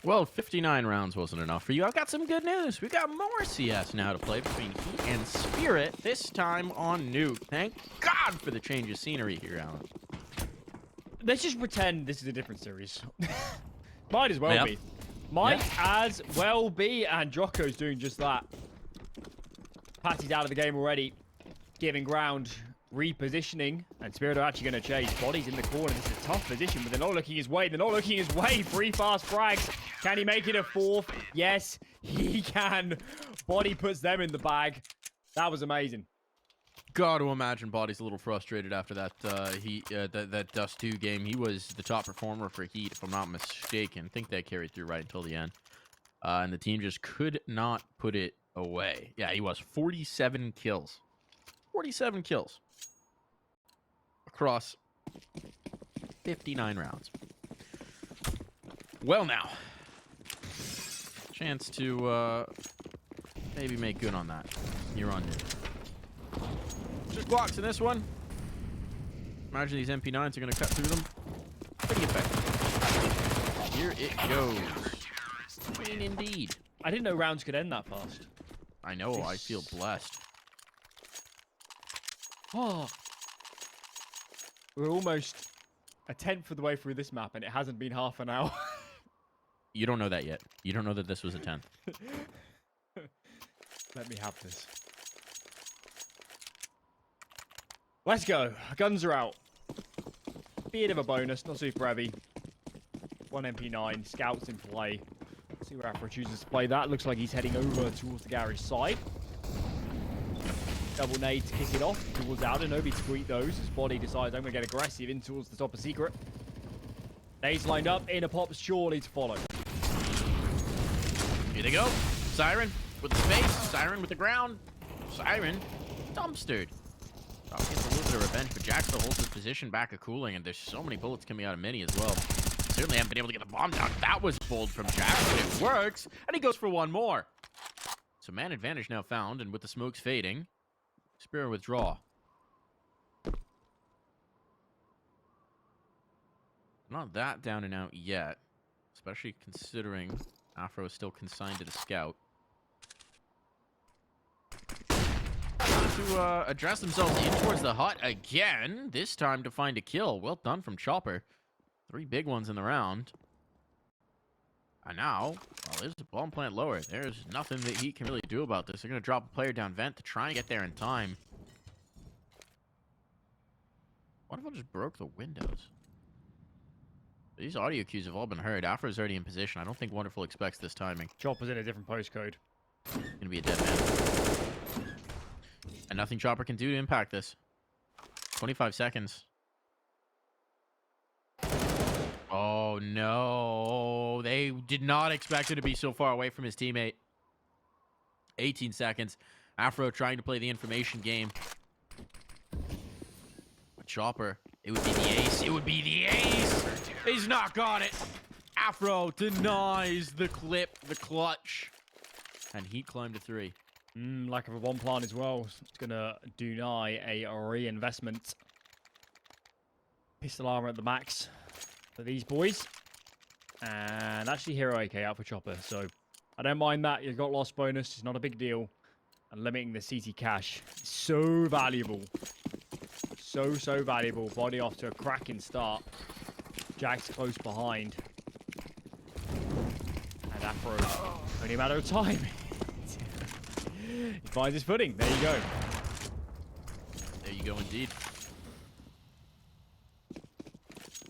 Well, 59 rounds wasn't enough for you. I've got some good news. We've got more CS now to play between Heat and Spirit, this time on Nuke. Thank God for the change of scenery here, Alan. Let's just pretend this is a different series. Might as well be. Might as well be, and Djoko's doing just that. Patty's out of the game already, giving ground, repositioning, and Spirit are actually going to chase. Body's in the corner. This is a tough position, but they're not looking his way. They're not looking his way. 3 fast frags. Can he make it a 4th? Yes, he can. Body puts them in the bag. That was amazing. Got to imagine Body's a little frustrated after that that Dust 2 game. He was the top performer for Heat, if I'm not mistaken. I think they carried through right until the end. And the team just could not put it away. Yeah, he was 47 kills. 47 kills. Across 59 rounds. Well now. Chance to maybe make good on that. You're on Nuke. Just blocks in this one. Imagine these MP9s are going to cut through them. Pretty effective. Here it goes. Clean indeed. I didn't know rounds could end that fast. I know. I feel blessed. Oh. We're almost a 10th of the way through this map, and it hasn't been half an hour. You don't know that yet. You don't know that this was a 10th. Let me have this. Let's go. Guns are out. Bit of a bonus, not super heavy. 1 MP9, scouts in play. See where HEETafroo chooses to play that. Looks like he's heading over towards the garage side. Double nade to kick it off towards Alden. Obi to greet those. His Body decides I'm going to get aggressive in towards the top of Secret. Nades lined up. Inner pops surely to follow. Here they go. Siren with the space. Siren with the ground. Siren dumpstered. Probably gets a little bit of revenge, but Jack still holds his position back of cooling, and there's so many bullets coming out of Mini as well. Certainly haven't been able to get the bomb down. That was bold from Jack, but it works, and he goes for one more. So man advantage now found, and with the smokes fading, Spirit withdraw. Not that down and out yet, especially considering HEETafroo is still consigned to the scout. To address themselves in towards the hut again, this time to find a kill. Well done from Chopper. 3 big ones in the round. And now, well, there's a bomb plant lower. There's nothing that Heat can really do about this. They're going to drop a player down vent to try and get there in time. Wonderful just broke the windows. These audio cues have all been heard. HEETafroo's already in position. I don't think Wonderful expects this timing. Chopper's in a different postcode. Going to be a dead man. And nothing Chopper can do to impact this. 25 seconds. Oh, no. They did not expect him to be so far away from his teammate. 18 seconds. HEETafroo trying to play the information game. But Chopper, it would be the ace. It would be the ace. He's not got it. HEETafroo denies the clip, the clutch. And Heat climbed to 3. Lack of a bomb plant as well. It's going to deny a reinvestment. Pistol armor at the max for these boys. And actually Hero AK out for Chopper. So I don't mind that. You've got loss bonus. It's not a big deal. And limiting the CT cash. So valuable. So valuable. Body off to a cracking start. Jack's close behind. And HEETafroo. Only a matter of time. He finds his footing. There you go. There you go, indeed.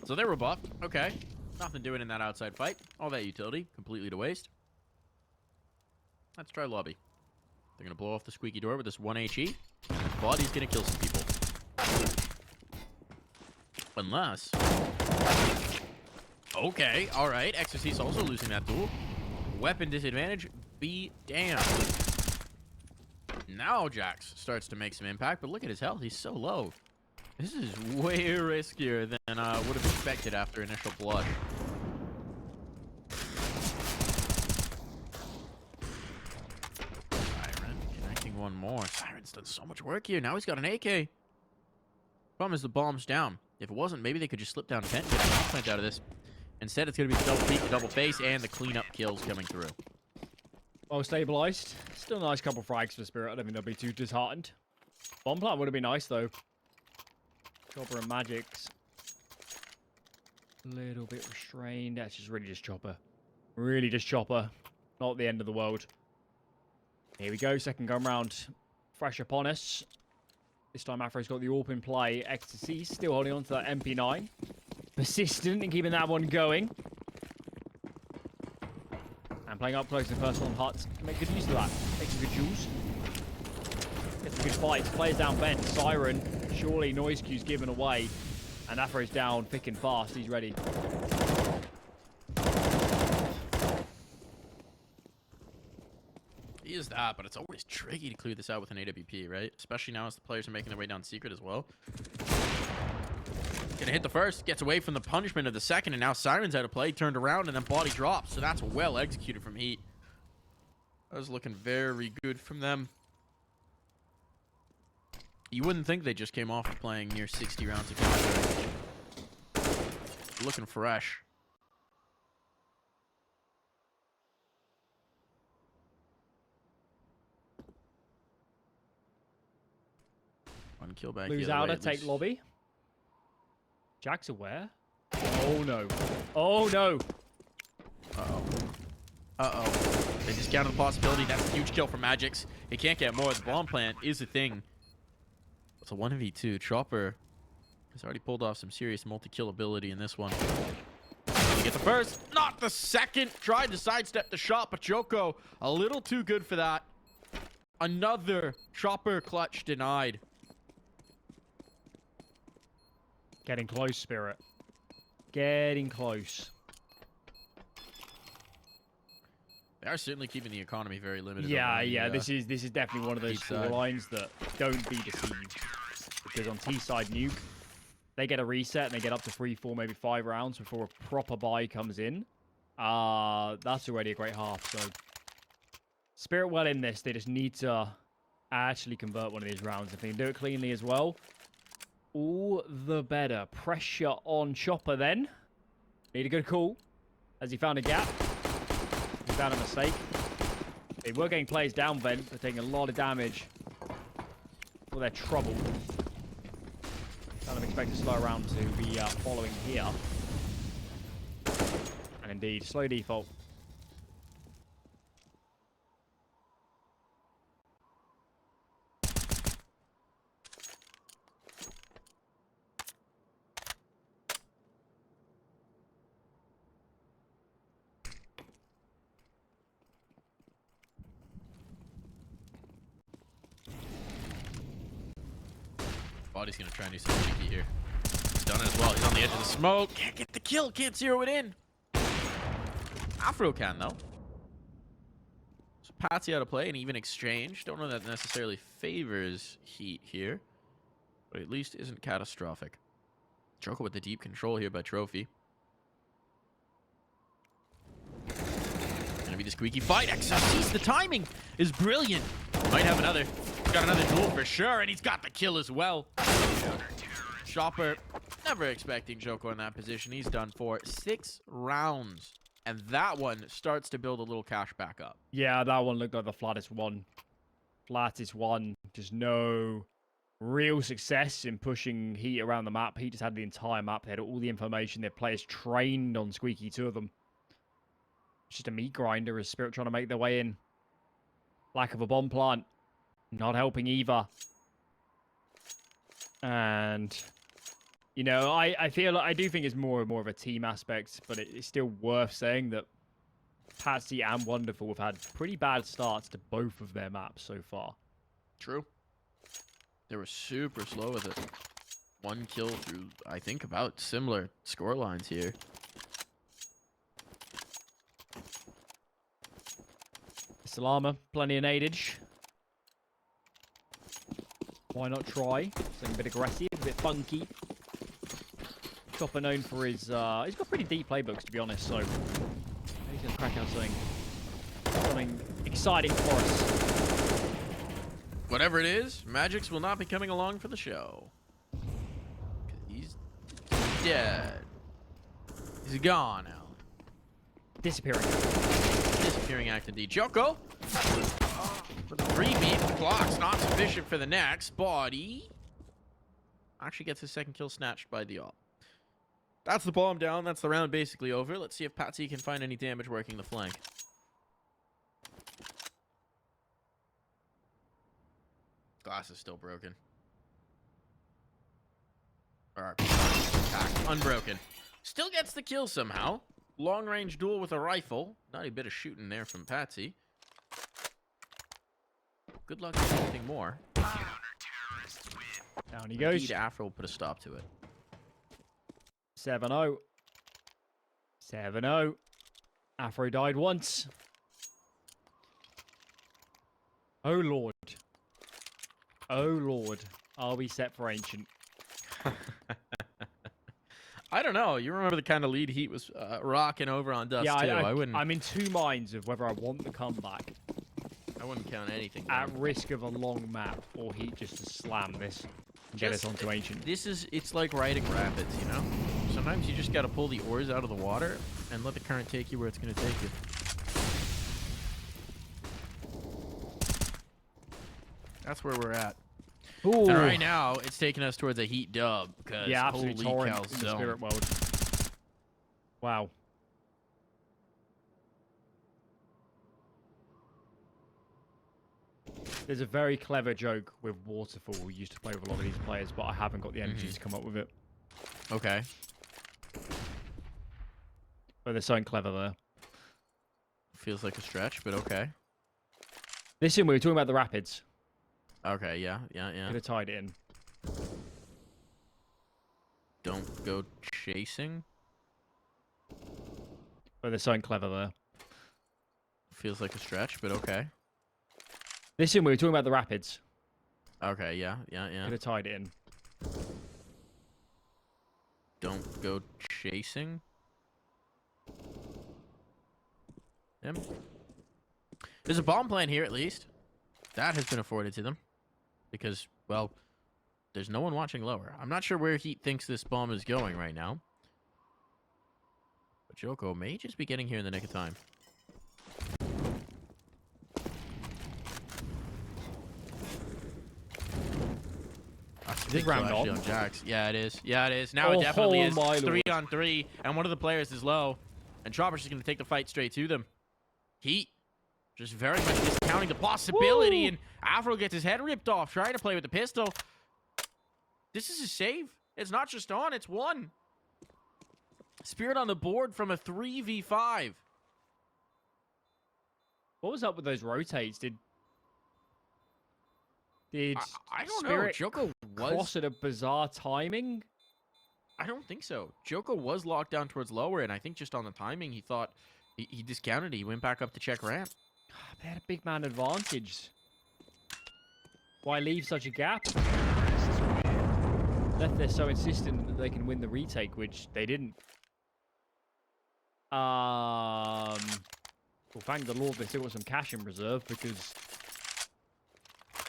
So they were buffed. Okay. Nothing doing in that outside fight. All that utility, completely to waste. Let's try lobby. They're going to blow off the squeaky door with this 1 HE. Body's going to kill some people. Unless... Okay, alright. Exorcist's also losing that duel. Weapon disadvantage. Be damned. Now Jax starts to make some impact, but look at his health. He's so low. This is way riskier than I would have expected after initial blush. Siren connecting one more. Siren's done so much work here. Now he's got an AK. Problem is the bomb's down. If it wasn't, maybe they could just slip down vent and get a bomb plant out of this. Instead, it's going to be the double peek, the double face, and the cleanup kills coming through. Well stabilized. Still a nice couple frags for Spirit. I don't think they'll be too disheartened. Bomb plant would have been nice, though. Chopper and Magic's a little bit restrained. That's just really just Chopper. Really just Chopper. Not the end of the world. Here we go. Second gun round. Fresh upon us. This time Afro's got the AWP in play. Ecstasy still holding on to that MP9. Persistent in keeping that one going. And playing up close to the first one hut. Make good use of that. Make some good jewels. Get some good fights. Players down bent. Siren. Surely noise cue's given away. And Afro's down thick and fast. He's ready. He is that, but it's always tricky to clear this out with an AWP, right? Especially now as the players are making their way down secret as well. Gonna hit the first, gets away from the punishment of the second, and now Siren's out of play, turned around, and then body drops. So that's well executed from Heat. That was looking very good from them. You wouldn't think they just came off of playing near 60 rounds of counter. Looking fresh. One kill back. Lose outer, take lobby. Jack's aware. Oh no. Oh no. Uh-oh. Uh-oh. They discounted the possibility. That's a huge kill for Magic's. He can't get more. The bomb plant is a thing. It's a 1v2. Chopper has already pulled off some serious multi-kill ability in this one. You get the first, not the second. Tried to sidestep the shot, but Joko a little too good for that. Another Chopper clutch denied. Getting close, Spirit. Getting close. They are certainly keeping the economy very limited. Yeah, yeah. This is definitely one of those scorelines that don't be deceived. Because on T side Nuke, they get a reset and they get up to 3, 4, maybe 5 rounds before a proper buy comes in. That's already a great half. So Spirit well in this. They just need to actually convert one of these rounds. If they can do it cleanly as well, all the better. Pressure on Chopper then. Need a good call as he found a gap. He found a mistake. They were getting players down vent. They're taking a lot of damage for their trouble. Kind of expect a slow round to be following here. And indeed, slow default. Body's gonna try and do something cheeky here. He's done it as well. He's on the edge of the smoke. Can't get the kill. Can't zero it in. Afro can, though. So Patsy out of play and even exchange. Don't know that necessarily favors Heat here. But at least isn't catastrophic. Joko with the deep control here by Trophy. Gonna be the squeaky fight. XRC's the timing is brilliant. Might have another. Got another duel for sure, and he's got the kill as well. Chopper, never expecting Joko in that position. He's done for 6 rounds, and that one starts to build a little cash back up. Yeah, that one looked like the flattest one. Flattest one. Just no real success in pushing Heat around the map. Heat just had the entire map. They had all the information. Their players trained on Squeaky, 2 of them. It's just a meat grinder as Spirit trying to make their way in. Lack of a bomb plant. Not helping either. And, you know, I feel like I do think it's more and more of a team aspect, but it's still worth saying that Patsy and Wonderful have had pretty bad starts to both of their maps so far. True. They were super slow with it. 1 kill through, I think, about similar score lines here. Salama, plenty of nadage. Why not try? Something a bit aggressive, a bit funky. Chopper known for his, he's got pretty deep playbooks, to be honest, so he's going to crack out something exciting for us. Whatever it is, Magic's will not be coming along for the show. 'Cause he's dead. He's gone now. Disappearing. Disappearing act indeed. Joko. With a 3v, the clock's not sufficient for the next. Body. Actually gets his second kill snatched by the op. That's the bomb down. That's the round basically over. Let's see if Patsy can find any damage working the flank. Glass is still broken. Or, unbroken. Still gets the kill somehow. Long range duel with a rifle. Not a bit of shooting there from Patsy. Good luck with anything more. Down he goes. HEETafroo will put a stop to it. 7-0. 7-0. Afro died once. Oh lord. Oh lord. Are we set for ancient? I don't know. You remember the kind of lead Heat was rocking over on Dust too. I wouldn't. I'm in two minds of whether I want the comeback. I wouldn't count anything At down. risk of a long map, or Heat just to slam this and get us onto ancient. It's like riding rapids, you know? Sometimes you just gotta pull the oars out of the water and let the current take you where it's gonna take you. That's where we're at. Ooh. And right now, it's taking us towards a Heat dub, because Yeah, absolute holy torrent in the calzone. spirit world. Wow. There's a very clever joke with Waterfall we used to play with a lot of these players, but I haven't got the energy to come up with it. Okay. But there's something clever there. Feels like a stretch, but okay. Listen, we were talking about the rapids. Okay, yeah. Could have tied it in. Don't go chasing. But there's something clever there. Feels like a stretch, but okay. Listen, we were talking about the rapids. Okay, yeah. Could have tied it in. Don't go chasing him. There's a bomb plan here, at least. That has been afforded to them. Because, well, there's no one watching lower. I'm not sure where Heat thinks this bomb is going right now. But Joko may just be getting here in the nick of time. Is it round on? HEETJACKZ. Yeah, it is. Yeah, it is. Now it definitely is. 3-on-3, and one of the players is low. And Chopper's just going to take the fight straight to them. Heat just very much discounting the possibility, and Afro gets his head ripped off trying to play with the pistol. This is a save. It's not just on, it's one. Spirit on the board from a 3v5. What was up with those rotates? Did I don't know. Spirit Joko cross at a bizarre timing? I don't think so. Joko was locked down towards lower, and I think just on the timing, he thought he discounted it. He went back up to check ramp. They had a big man advantage. Why leave such a gap? They're so insistent that they can win the retake, which they didn't. Well, thank the Lord they still got some cash in reserve, because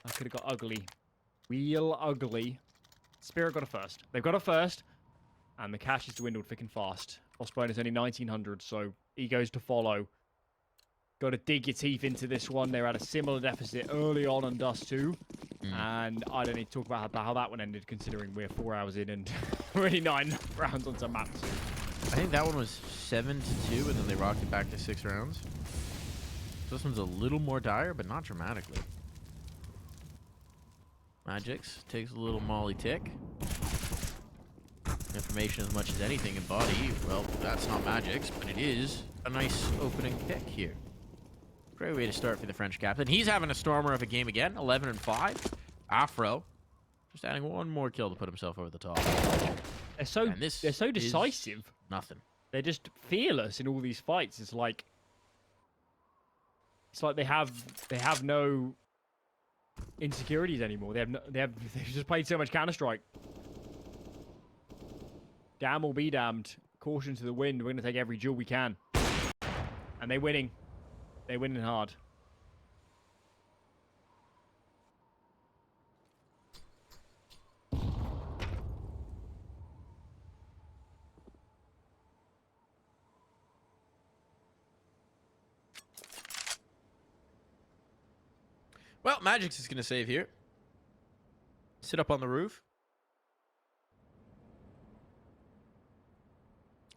I could have got ugly. Real ugly. Spirit got a first. They've got a first, and the cash is dwindled thick and fast. Boss bonus only 1900, so egos to follow. Got to dig your teeth into this one. They're at a similar deficit early on Dust 2. And I don't need to talk about how that one ended, considering we're 4 hours in and already 9 rounds onto map 2. I think that one was 7-2, and then they rocked it back to 6 rounds. So this one's a little more dire, but not dramatically. Magix takes a little molly tick. Information as much as anything in body. Well, that's not Magix, but it is a nice opening pick here. Great way to start for the French captain. He's having a stormer of a game again, 11-5. Afro just adding one more kill to put himself over the top. They're so decisive. Nothing. They're just fearless in all these fights. It's like they have no insecurities anymore. They've just played so much Counter-Strike. Damn will be damned. Caution to the wind. We're gonna take every jewel we can. And they're winning. They're winning hard. Well, HEETJACKZ is going to save here. Sit up on the roof.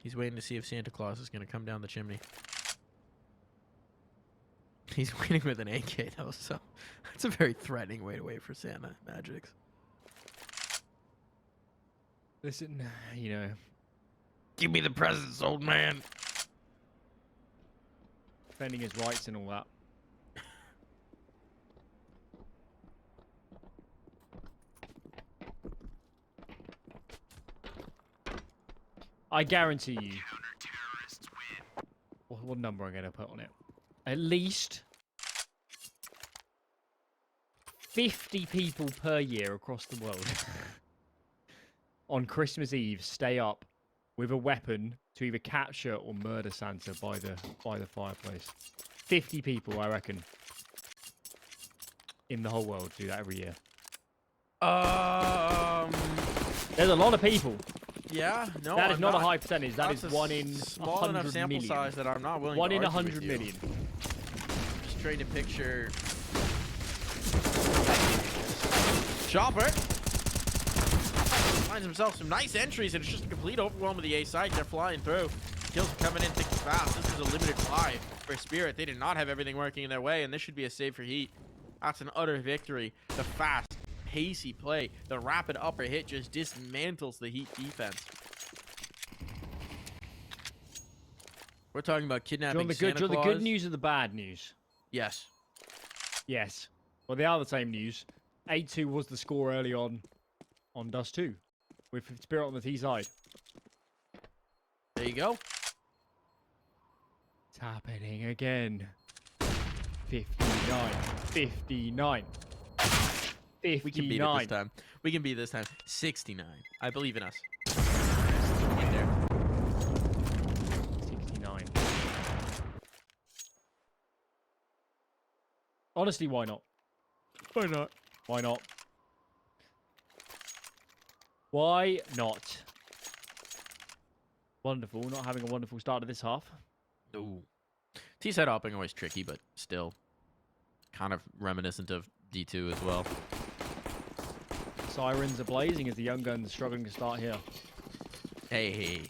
He's waiting to see if Santa Claus is going to come down the chimney. He's waiting with an AK, though, so that's a very threatening way to wait for Santa, HEETJACKZ. Listen, you know. Give me the presents, old man. Defending his rights and all that. I guarantee you. What number I'm going to put on it? At least 50 people per year across the world on Christmas Eve stay up with a weapon to either capture or murder Santa by the fireplace. 50 people, I reckon, in the whole world do that every year. There's a lot of people. Yeah, no, that is not a high percentage. That is 1 in small enough sample million. size that I'm not willing. 1 to in argue 100 with you. million. Just trying to picture. Chopper finds himself some nice entries, and it's just a complete overwhelm of the A side. They're flying through. Kills are coming in thick and fast. This is a limited fly for Spirit. They did not have everything working in their way, and this should be a save for Heat. That's an utter victory. The fast, pacey play, the rapid upper hit just dismantles the Heat defense. We're talking about kidnapping Santa Claus. The good news or the bad news? Yes. Yes. Well, they are the same news. 8-2 was the score early on Dust 2, with Spirit on the T side. There you go. It's happening again. 59. 59. 59. We can beat it this time. We can beat it this time. 69. I believe in us. In there. 69. Honestly, why not? Why not? Why not? Why not? Wonderful. Not having a wonderful start to this half. Ooh. T-side hopping always tricky, but still kind of reminiscent of D2 as well. Sirens are blazing as the young guns struggling to start here. Hey.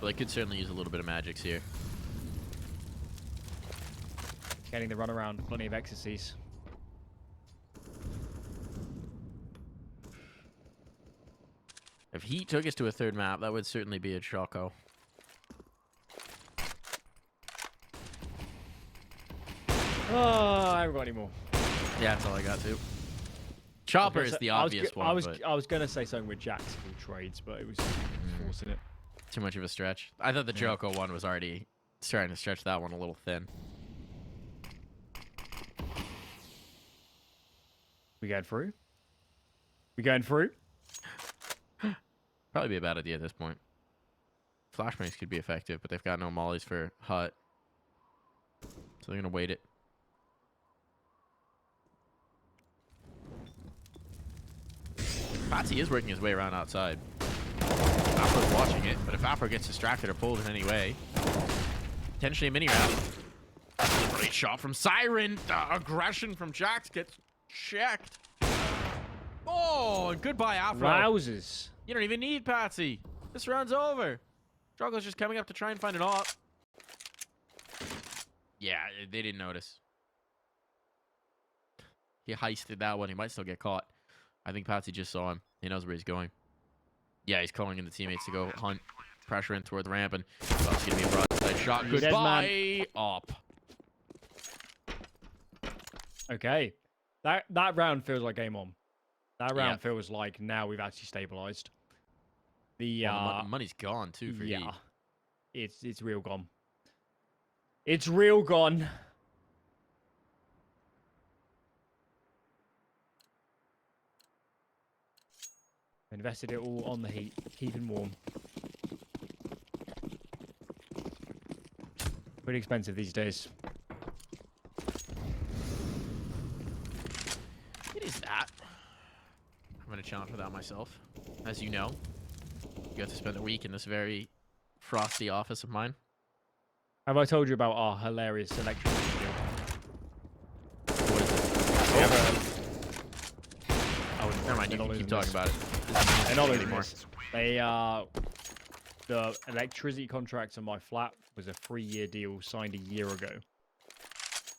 Well, they could certainly use a little bit of magics here. Getting the run around, plenty of ecstasies. If Heat took us to a third map, that would certainly be a choco. Oh, I haven't got any more. Yeah, that's all I got too. Chopper is the obvious one. I was gonna say something with Jack's full trades, but it was forcing it. Too much of a stretch. I thought the Joko one was already starting to stretch that one a little thin. We going through? We going through? Probably be a bad idea at this point. Flashbangs could be effective, but they've got no mollies for HUT. So they're going to wait it. Patsy is working his way around outside. Afro's watching it, but if Afro gets distracted or pulled in any way, potentially a mini round. Great shot from Siren. Aggression from Jax gets checked. Oh, and goodbye, Afro. Wowzers. You don't even need Patsy. This round's over. Jogo's just coming up to try and find an op. Yeah, they didn't notice. He heisted that one. He might still get caught. I think Patsy just saw him. He knows where he's going. Yeah, he's calling in the teammates to go hunt. Pressure in toward the ramp, and that's going to be a broadside shot. Goodbye. Op. Okay. That round feels like game on. That round feels like now we've actually stabilized. The money's gone too for Heat. It's real gone. It's real gone. Invested it all on the Heat, keeping warm. Pretty expensive these days. It is that. I'm going to challenge for that myself. As you know, you have to spend a week in this very frosty office of mine. Have I told you about our hilarious electric video? Never mind, you can keep talking about it. They're not anymore. They the electricity contract on my flat was a 3-year deal signed a year ago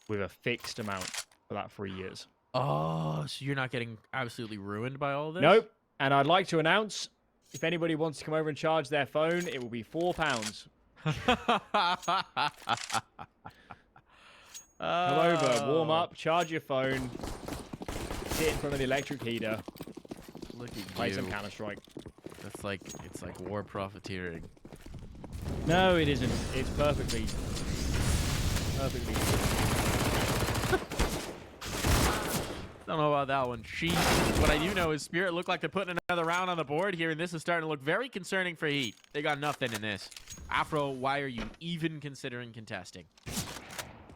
with a fixed amount for that 3 years. Oh, so you're not getting absolutely ruined by all this? Nope. And I'd like to announce, if anybody wants to come over and charge their phone, it will be £4. Come over, warm up, charge your phone, sit in front of the electric heater, Look at play you. some Counter-Strike. That's like, it's like war profiteering. No, it isn't. It's perfectly. Don't know about that one. What I do know is Spirit looked like they're putting another round on the board here, and this is starting to look very concerning for Heat. They got nothing in this. Afro, why are you even considering contesting?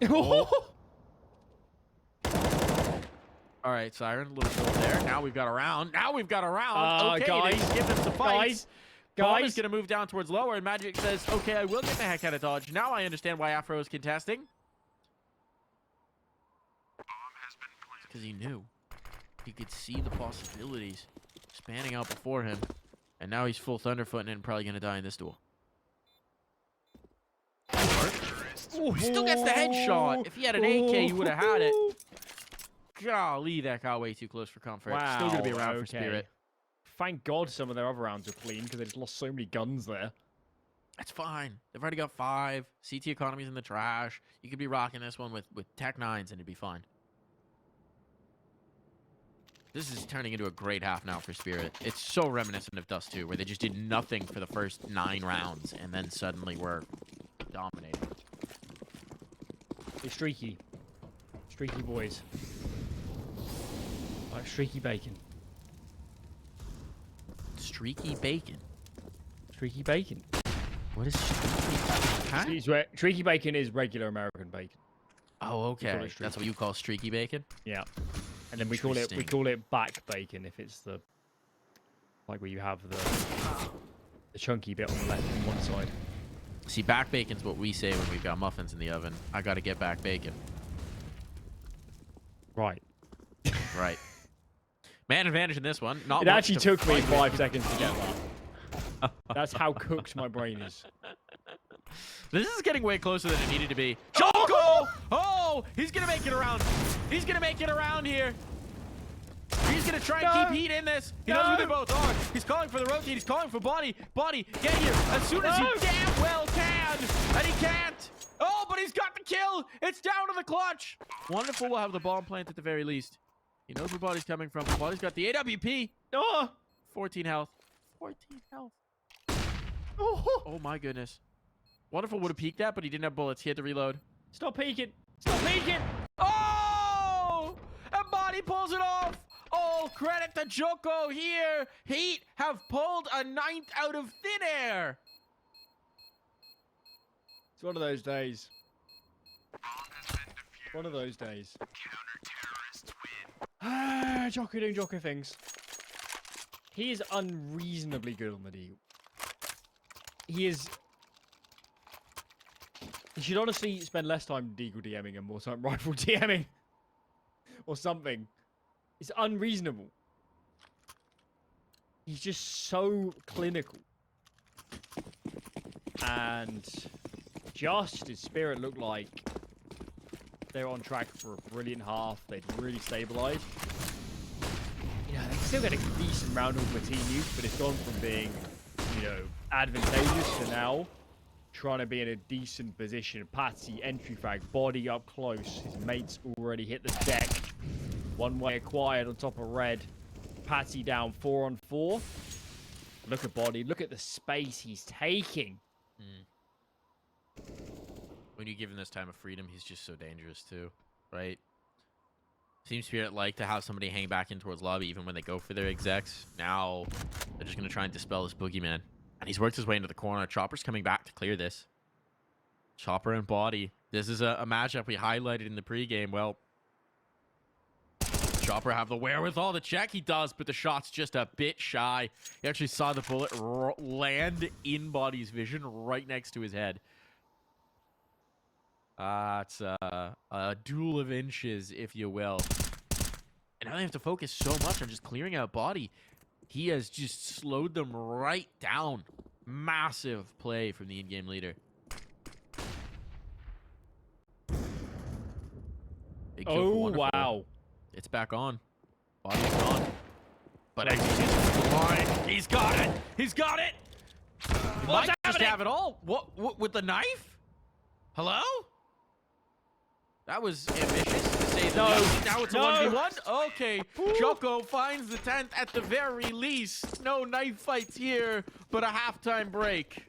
Oh. All right, Siren, a little pull there. Now we've got a round. Okay, guys, they give them some fights. Guys, is going to move down towards lower, and Magic says, okay, I will get the heck out of dodge. Now I understand why Afro is contesting. Because he knew. He could see the possibilities spanning out before him. And now he's full Thunderfooting and probably going to die in this duel. Ooh, he still gets the headshot. If he had an AK, he would have had it. Golly, that got way too close for comfort. Wow, Still going to be around for Spirit. Thank God some of their other rounds are clean because they just lost so many guns there. That's fine. They've already got 5. CT economy's in the trash. You could be rocking this one with Tech 9s and it'd be fine. This is turning into a great half now for Spirit. It's so reminiscent of Dust 2, where they just did nothing for the first 9 rounds and then suddenly were dominating. They're streaky. Streaky boys. Like streaky bacon. Streaky bacon? Streaky bacon. What is streaky? Huh? Streaky bacon is regular American bacon. Oh, okay. That's what you call streaky bacon? Yeah. And then we call it back bacon if it's the like where you have the chunky bit on the left on one side. See, back bacon's what we say when we've got muffins in the oven. I gotta get back bacon. Right. Right. Man advantage in this one. Not it actually took me 5 seconds to get that. That's how cooked my brain is. This is getting way closer than it needed to be. Joko! Oh! He's gonna make it around. He's gonna make it around here. He's gonna try and keep Heat in this. He knows who they both are. He's calling for the rotate. He's calling for Body. Body, get here as soon as he damn well can. And he can't. Oh, but he's got the kill. It's down to the clutch. Wonderful will have the bomb plant at the very least. He knows where Body's coming from. Body's got the AWP. Oh! 14 health. 14 health. Oh my goodness. Wonderful would have peeked that, but he didn't have bullets. He had to reload. Stop peeking. Stop peeking. Oh! And Body pulls it off. All credit to Joko here. Heat have pulled a 9th out of thin air. It's one of those days. One of those days. Joko doing Joko things. He is unreasonably good on the deal. He is... He should honestly spend less time Deagle DMing and more time Rifle DMing. Or something. It's unreasonable. He's just so clinical. And just his Spirit looked like they're on track for a brilliant half. They'd really stabilized. You know, they still get a decent round with Team Nuke, but it's gone from being, you know, advantageous to now trying to be in a decent position. Patsy, entry frag, Body up close. His mates already hit the deck. One way acquired on top of red. Patsy down 4 on 4. Look at Body. Look at the space he's taking. When you give him this time of freedom, he's just so dangerous too, right? Team Spirit like to have somebody hang back in towards lobby even when they go for their execs. Now they're just going to try and dispel this boogeyman. And he's worked his way into the corner. Chopper's coming back to clear this. Chopper and Body. This is a matchup we highlighted in the pregame. Well, Chopper have the wherewithal to check. He does, but the shot's just a bit shy. He actually saw the bullet land in Body's vision right next to his head. It's a duel of inches, if you will. And now they have to focus so much on just clearing out body. He has just slowed them right down. Massive play from the in-game leader. Big kill for Wonderful. Wow. It's back on. Body's gone. But execution the line. He's got it. He's got it. He might just have it all. What with the knife? Hello? That was ambitious to say the least. Now it's a 1v1. Okay. Joko finds the 10th at the very least. No knife fights here, but a halftime break.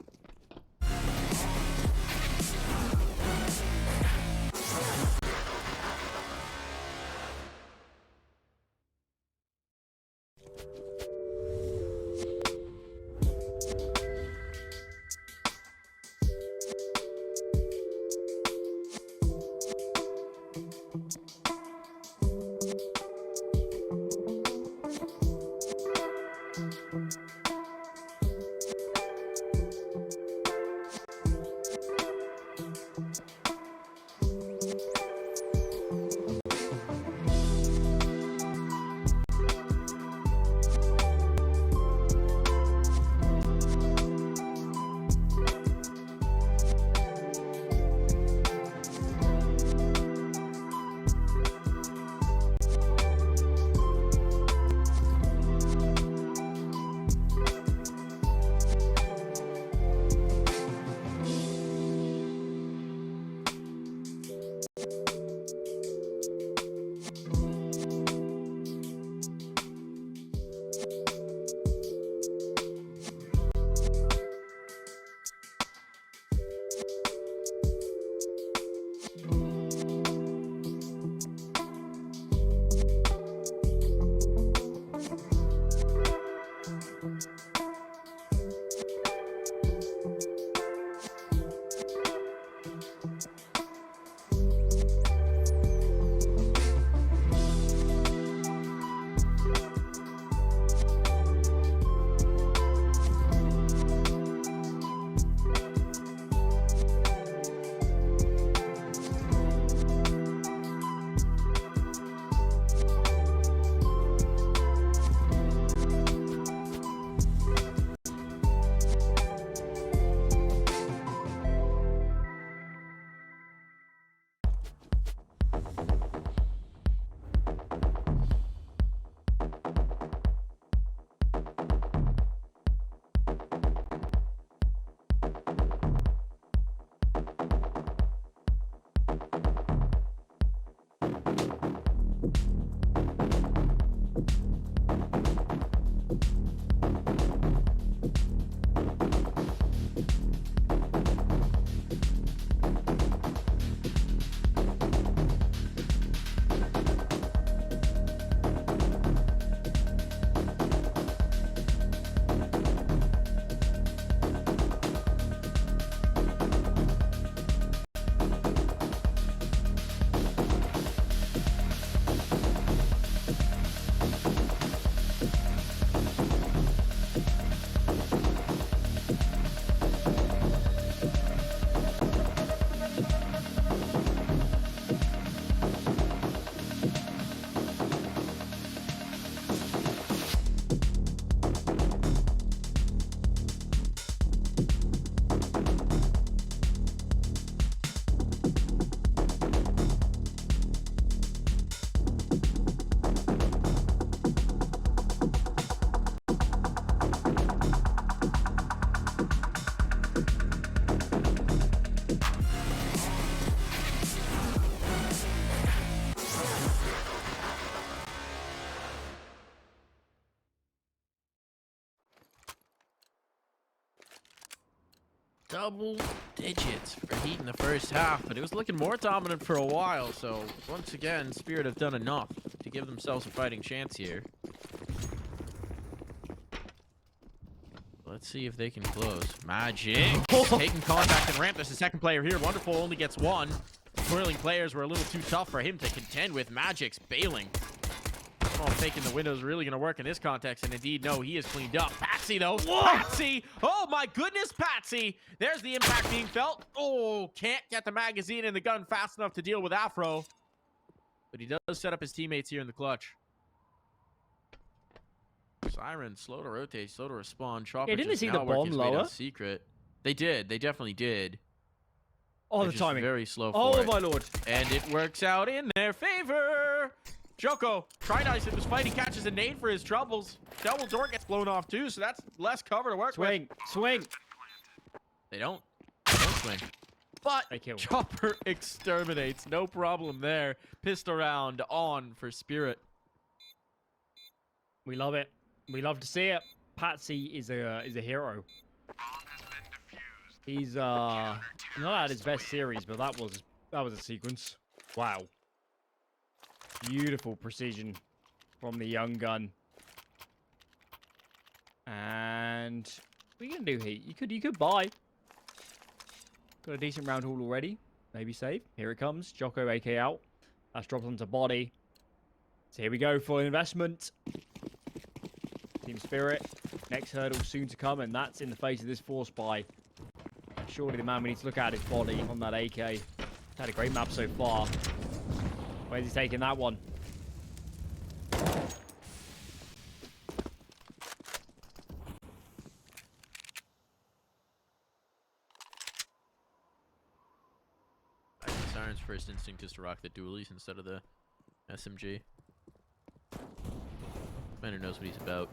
Double digits for Heat in the first half, but it was looking more dominant for a while, so once again, Spirit have done enough to give themselves a fighting chance here. Let's see if they can close. Magic taking contact and ramp. There's the second player here. Wonderful only gets one. Twirling players were a little too tough for him to contend with. Magic's bailing. Oh, faking the window is really going to work in this context, and indeed, no, he is cleaned up. Patsy, though. Patsy! Oh, my goodness, Patsy! There's the impact being felt. Oh, can't get the magazine and the gun fast enough to deal with HEETafroo. But he does set up his teammates here in the clutch. Siren, slow to rotate, slow to respond. Chopper Yeah, didn't they just see now the working bomb his way down lower? secret. They did. They definitely did. Oh, They're the just timing. very slow Oh, for it. my lord. And it works out in their favor. Joko, try nice in this fight. He catches a nade for his troubles. Double door gets blown off too, so that's less cover to work with. Swing. They don't swing. But They kill. Chopper exterminates. No problem there. Pistol round on for Spirit. We love it. We love to see it. Patsy is a hero. He's not at his best series, but that was a sequence. Wow. Beautiful precision from the young gun. And we can do heat. You could buy. Got a decent round haul already. Maybe save. Here it comes. Joko AK out. That's dropped onto body. So here we go for investment. Team Spirit. Next hurdle soon to come, and that's in the face of this force buy. Surely the man we need to look at is body on that AK. Had a great map so far. Where's he taking that one? I think Siren's first instinct is to rock the dualies instead of the SMG. Man who knows what he's about.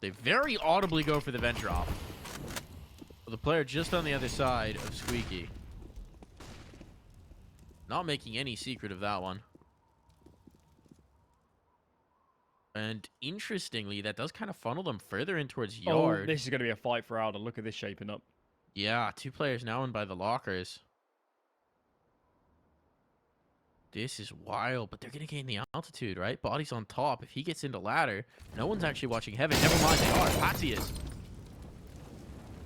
They very audibly go for the vent drop. With the player just on the other side of Squeaky. Not making any secret of that one. And interestingly, that does kind of funnel them further in towards Yard. Oh, this is going to be a fight for Alda. Look at this shaping up. Yeah, 2 players now in by the lockers. This is wild, but they're going to gain the altitude, right? Body's on top. If he gets into ladder, no one's actually watching heaven. Never mind, they are. Patsy is.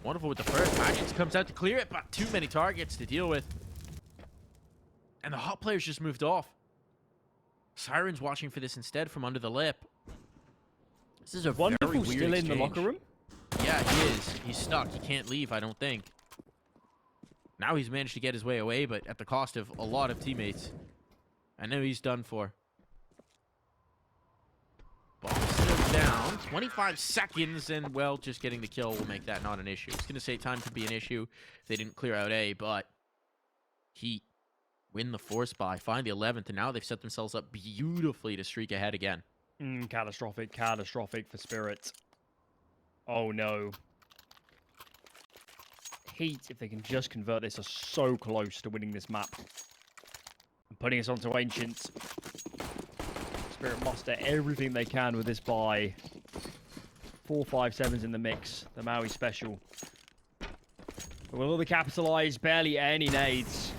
Wonderful with the first. Magix comes out to clear it, but too many targets to deal with. And the hot players just moved off. Siren's watching for this instead from under the lip. This is a Wonderful very weird still exchange. in the locker room? Yeah, he is. He's stuck. He can't leave, I don't think. Now he's managed to get his way away, but at the cost of a lot of teammates. I know he's done for. Ball still down. 25 seconds, and, well, just getting the kill will make that not an issue. I was going to say time could be an issue if they didn't clear out A, but Heat win the force buy, find the 11th, and now they've set themselves up beautifully to streak ahead again. Catastrophic for Spirit. Oh, no. Heat, if they can just convert this, are so close to winning this map. And putting us onto Ancients. Spirit muster everything they can with this buy. 4, 5, 7s in the mix. The Maui special. But will they capitalize? Barely any nades.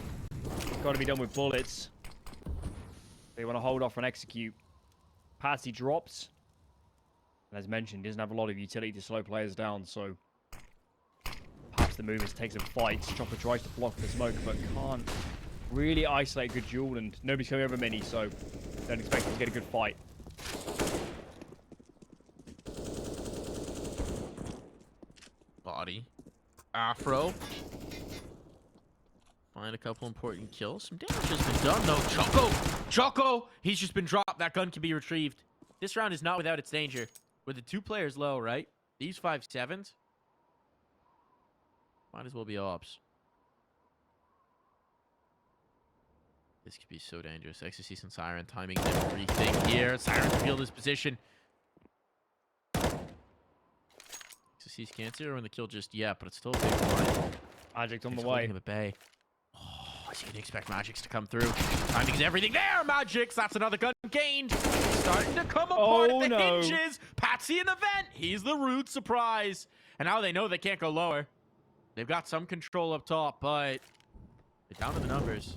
Got to be done with bullets. They want to hold off and execute. Patsy drops. And as mentioned, doesn't have a lot of utility to slow players down, so perhaps the movers take some fights. Chopper tries to block the smoke, but can't really isolate a good duel, and nobody's coming over mini, so don't expect to get a good fight. Body. HEETafroo. Find a couple important kills. Some damage has been done, though. Joko! He's just been dropped. That gun can be retrieved. This round is not without its danger. With the 2 players low, right? These 5-7s might as well be ops. This could be so dangerous. Exorcist and Siren timing everything here. Siren revealed his position. Exorcist can't zero in the kill just yet, but it's still a big one. Magic's on the way. Him at bay. Oh, is he gonna expect Magix to come through? Timing's everything there, Magix. That's another gun gained. Starting to come apart at the hinges. Patsy in the vent. He's the rude surprise. And now they know they can't go lower. They've got some control up top, but they're down to the numbers.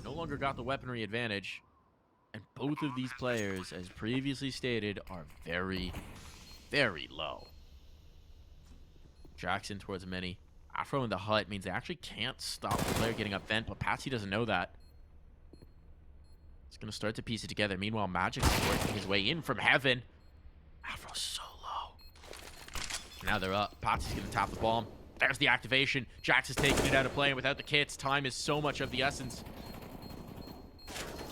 No longer got the weaponry advantage. And both of these players, as previously stated, are very, very low. Jackson towards mini. HEETafroo in the hut means they actually can't stop the player getting up vent, but Patsy doesn't know that. He's going to start to piece it together. Meanwhile, Magic's working his way in from heaven. HEETafroo's so low. Now they're up. Patsy's going to tap the bomb. There's the activation. JACKZ is taking it out of play, and without the kits, time is so much of the essence.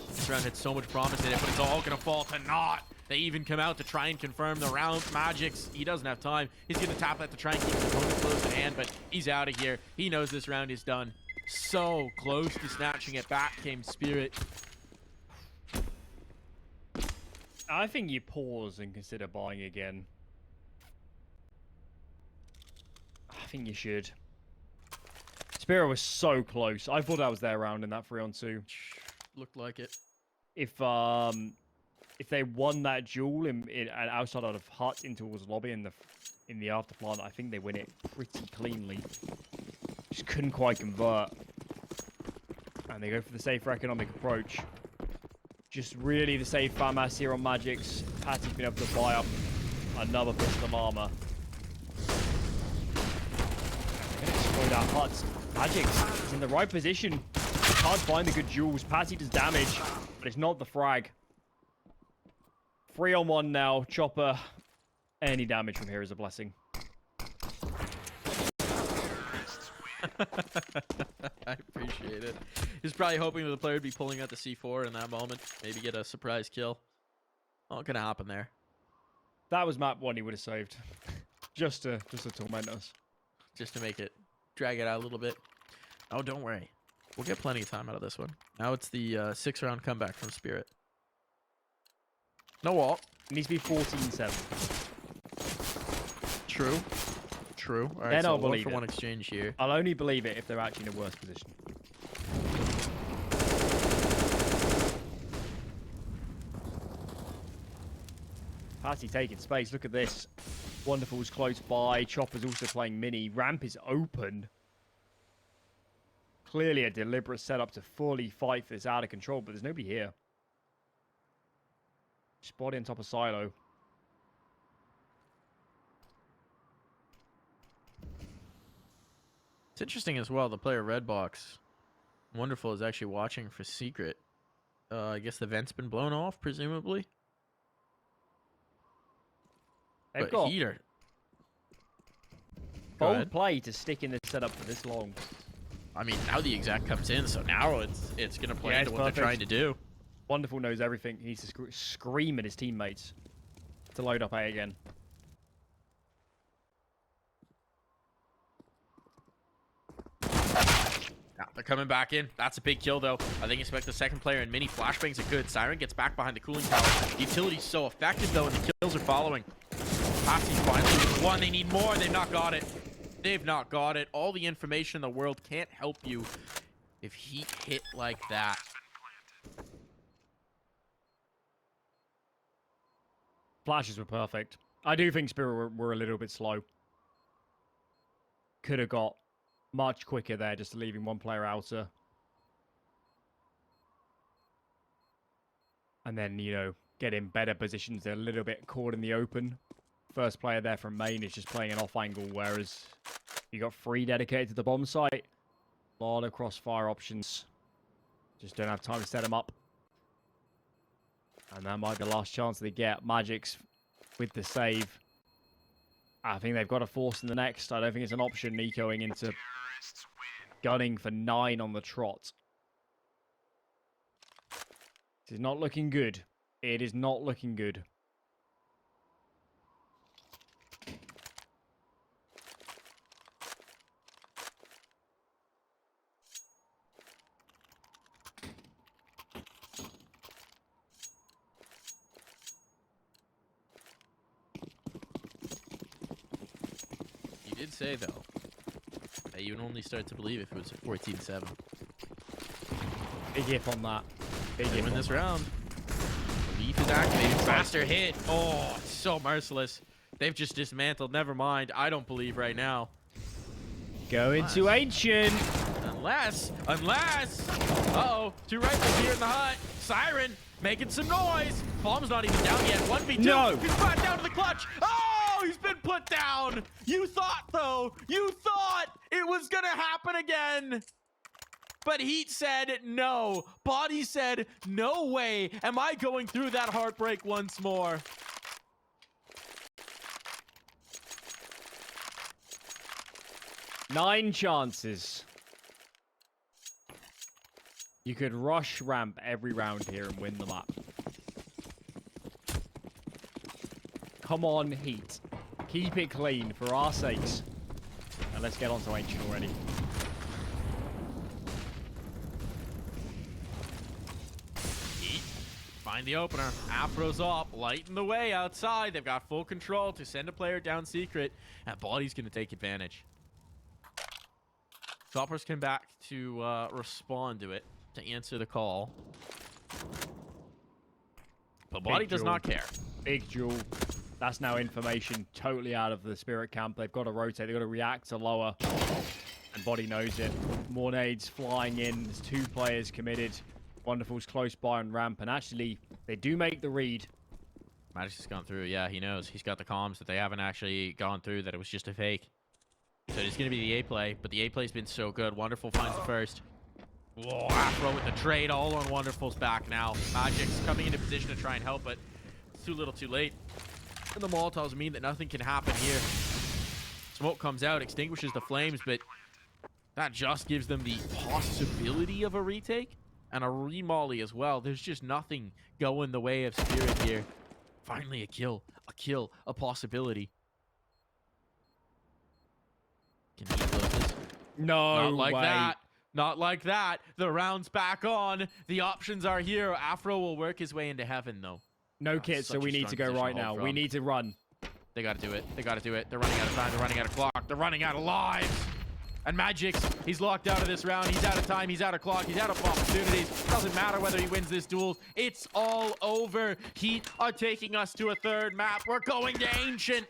This round had so much promise in it, but it's all going to fall to naught. They even come out to try and confirm the round. Magic's, he doesn't have time. He's going to tap that to try and keep his opponent close at hand, but he's out of here. He knows this round is done. So close to snatching it back came Spirit. I think you pause and consider buying again. I think you should. Spirit was so close. I thought I was their round in that 3-on-2. Looked like it. If they won that duel in outside out of hut in towards lobby in the afterplant, I think they win it pretty cleanly. Just couldn't quite convert. And they go for the safer economic approach. Just really the safe FAMAS here on Magic's. Patsy's been able to buy up another pistol armor. They're gonna explode our huts. Magic's is in the right position. Can't find the good duels. Patsy does damage, but it's not the frag. 3-on-1 now. Chopper. Any damage from here is a blessing. I appreciate it. He's probably hoping that the player would be pulling out the C4 in that moment. Maybe get a surprise kill. Not gonna happen there. That was map 1 he would have saved. just to torment us. Just to make it, drag it out a little bit. Oh, don't worry. We'll get plenty of time out of this one. Now it's the 6-round comeback from Spirit. No wall. It needs to be 14-7. True. True. All right, Then so I'll believe for it. one exchange here. I'll only believe it if they're actually in a worse position. Patsy taking space. Look at this. Wonderful's close by. Chopper's also playing mini. Ramp is open. Clearly a deliberate setup to fully fight this out of control, but there's nobody here. Spotty on top of silo. It's interesting as well, the player Redbox. Wonderful is actually watching for secret. I guess the vent's been blown off, presumably. They've But got Heater. bold play to stick in this setup for this long. I mean, now the exact comes in, so now it's going to play into what perfect. they're trying to do. Wonderful knows everything. He needs to scream at his teammates to load up A again. Yeah, they're coming back in. That's a big kill, though. I think expect the second player in mini. Flashbangs are good. Siren gets back behind the cooling tower. Utility's so effective, though, and the kills are following. Patsy's finally with one. They need more. They've not got it. They've not got it. All the information in the world can't help you if Heat hit like that. Flashes were perfect. I do think Spirit were a little bit slow. Could have got much quicker there, just leaving one player outer. And then, you know, get in better positions. They're a little bit caught in the open. First player there from main is just playing an off angle, whereas you got 3 dedicated to the bomb site. A lot of crossfire options. Just don't have time to set them up. And that might be the last chance they get. Magic's with the save. I think they've got to force in the next. I don't think it's an option. Nicoing into gunning for 9 on the trot. This is not looking good. It is not looking good. Did say though that you would only start to believe if it was a 14-7. Big if on that. Big They if win on this that. round. Leaf is activated. Faster hit. Oh, it's so merciless. They've just dismantled. Never mind. I don't believe right now. Go into Ancient. Unless. Uh-oh. 2 rifles here in the hut. Siren making some noise. Bomb's not even down yet. 1v2. No. He's back down to the clutch. Oh, he's been put down. You thought, though. You thought it was going to happen again. but Heat said no. Body said, no way am I going through that heartbreak once more. Nine chances. You could rush ramp every round here and win the map. Come on, Heat. Keep it clean for our sakes. And let's get on to Ancient already. Heat find the opener. Afro's up, lighting the way outside. They've got full control to send a player down secret. And Body's going to take advantage. Choppers came back to respond to it, to answer the call. But Body does not care. Big Jewel. That's now information totally out of the Spirit camp. They've got to rotate. They've got to react to lower. And Body knows it. More nades flying in. There's 2 players committed. Wonderful's close by on ramp. And actually, they do make the read. Magic's has gone through. Yeah, he knows. He's got the comms that they haven't actually gone through, that it was just a fake. So it's going to be the A play, but the A play's been so good. Wonderful finds the first. Whoa, Afro with the trade all on Wonderful's back now. Magic's coming into position to try and help, but it's too little too late. And the Molotovs mean that nothing can happen here. Smoke comes out, extinguishes the flames, but that just gives them the possibility of a retake and a remolly as well. There's just nothing going the way of Spirit here. Finally a kill, a possibility. Can he close this? No, not like that. Not like that. The round's back on. The options are here. Afro will work his way into heaven, though. No kits, so we need to go right now. We need to run. They got to do it. They got to do it. They're running out of time. They're running out of clock. They're running out of lives. And Magic's, he's locked out of this round. He's out of time. He's out of clock. He's out of opportunities. Doesn't matter whether he wins this duel. It's all over. Heat are taking us to a third map. We're going to Ancient.